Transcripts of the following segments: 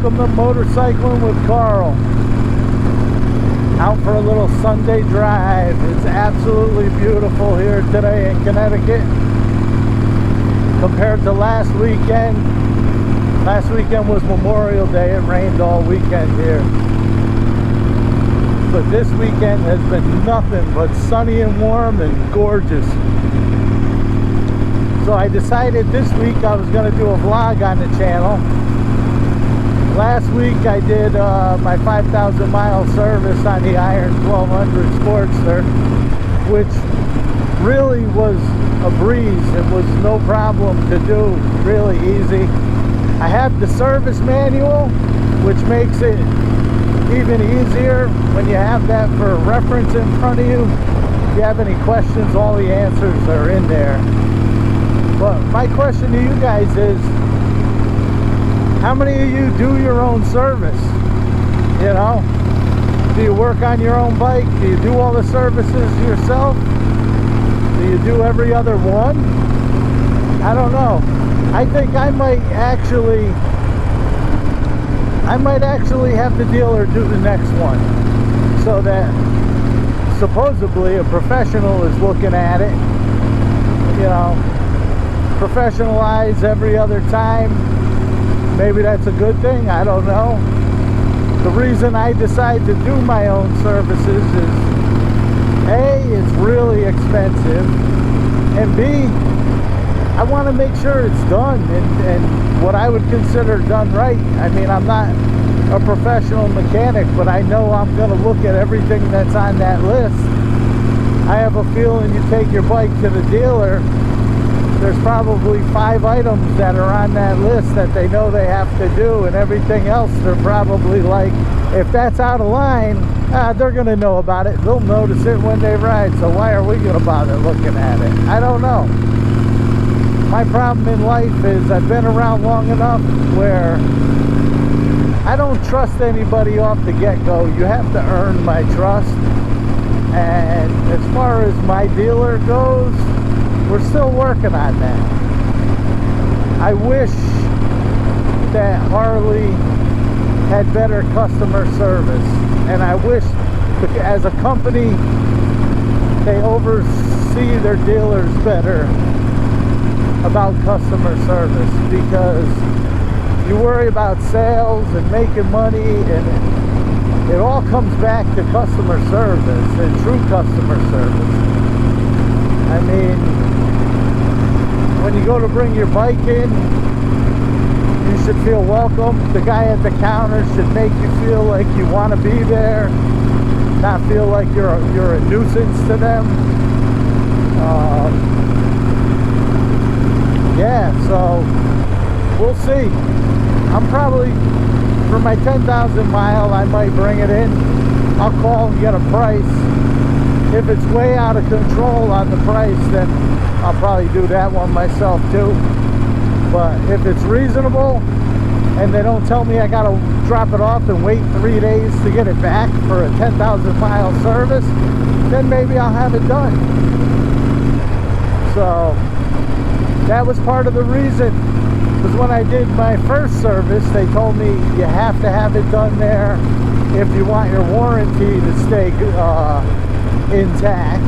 Welcome to Motorcycling with Carl. Out for a little Sunday drive. It's absolutely beautiful here today in Connecticut compared to last weekend. Last weekend was Memorial Day. It rained all weekend here. But this weekend has been nothing but sunny and warm and gorgeous. So I decided this week I was going to do a vlog on the channel. Last week I did my 5,000 mile service on the Iron 1200 Sportster, which really was a breeze. It was no problem to do, really easy. I have the service manual, which makes it even easier when you have that for reference in front of you. If you have any questions, all the answers are in there. But my question to you guys is, how many of you do your own service? You know, do you work on your own bike? Do you do all the services yourself? Do you do every other one? I don't know. I think I might actually have the dealer do the next one, so that supposedly a professional is looking at it. You know, professionalize every other time. Maybe that's a good thing, I don't know. The reason I decide to do my own services is A, it's really expensive, and B, I want to make sure it's done and what I would consider done right. I mean, I'm not a professional mechanic, but I know I'm going to look at everything that's on that list. I have a feeling you take your bike to the dealer, there's probably 5 items that are on that list that they know they have to do, and everything else they're probably like, if that's out of line, they're going to know about it. They'll notice it when they ride, so why are we going to bother looking at it? I don't know. My problem in life is I've been around long enough where I don't trust anybody off the get-go. You have to earn my trust. And as far as my dealer goes, we're still working on that. I wish that Harley had better customer service, and I wish as a company they oversee their dealers better about customer service, because you worry about sales and making money, and it all comes back to customer service and true customer service. I mean, when you go to bring your bike in, you should feel welcome. The guy at the counter should make you feel like you want to be there, not feel like you're a nuisance to them. Yeah, so we'll see. I'm probably, for my 10,000 mile, I might bring it in. I'll call and get a price. If it's way out of control on the price, then I'll probably do that one myself too. But if it's reasonable and they don't tell me I gotta drop it off and wait 3 days to get it back for a 10,000 mile service, then maybe I'll have it done. So that was part of the reason, because when I did my first service, they told me you have to have it done there if you want your warranty to stay intact,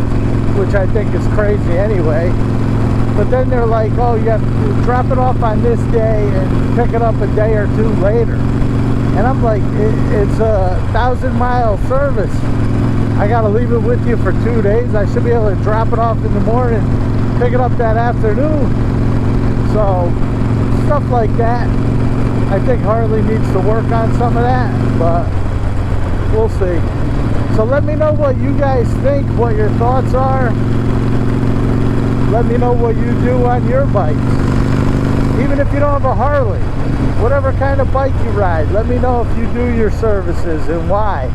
which I think is crazy anyway. But then they're like, oh, you have to drop it off on this day and pick it up a day or two later. And I'm like, it's a 1,000 mile service. I gotta leave it with you for 2 days. I should be able to drop it off in the morning, pick it up that afternoon. So stuff like that. I think Harley needs to work on some of that, but we'll see. So let me know what you guys think, what your thoughts are. Let me know what you do on your bikes. Even if you don't have a Harley, whatever kind of bike you ride, let me know if you do your services and why.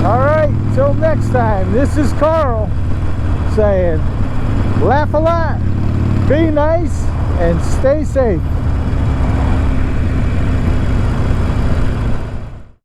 Alright, till next time, this is Carl saying, laugh a lot, be nice, and stay safe.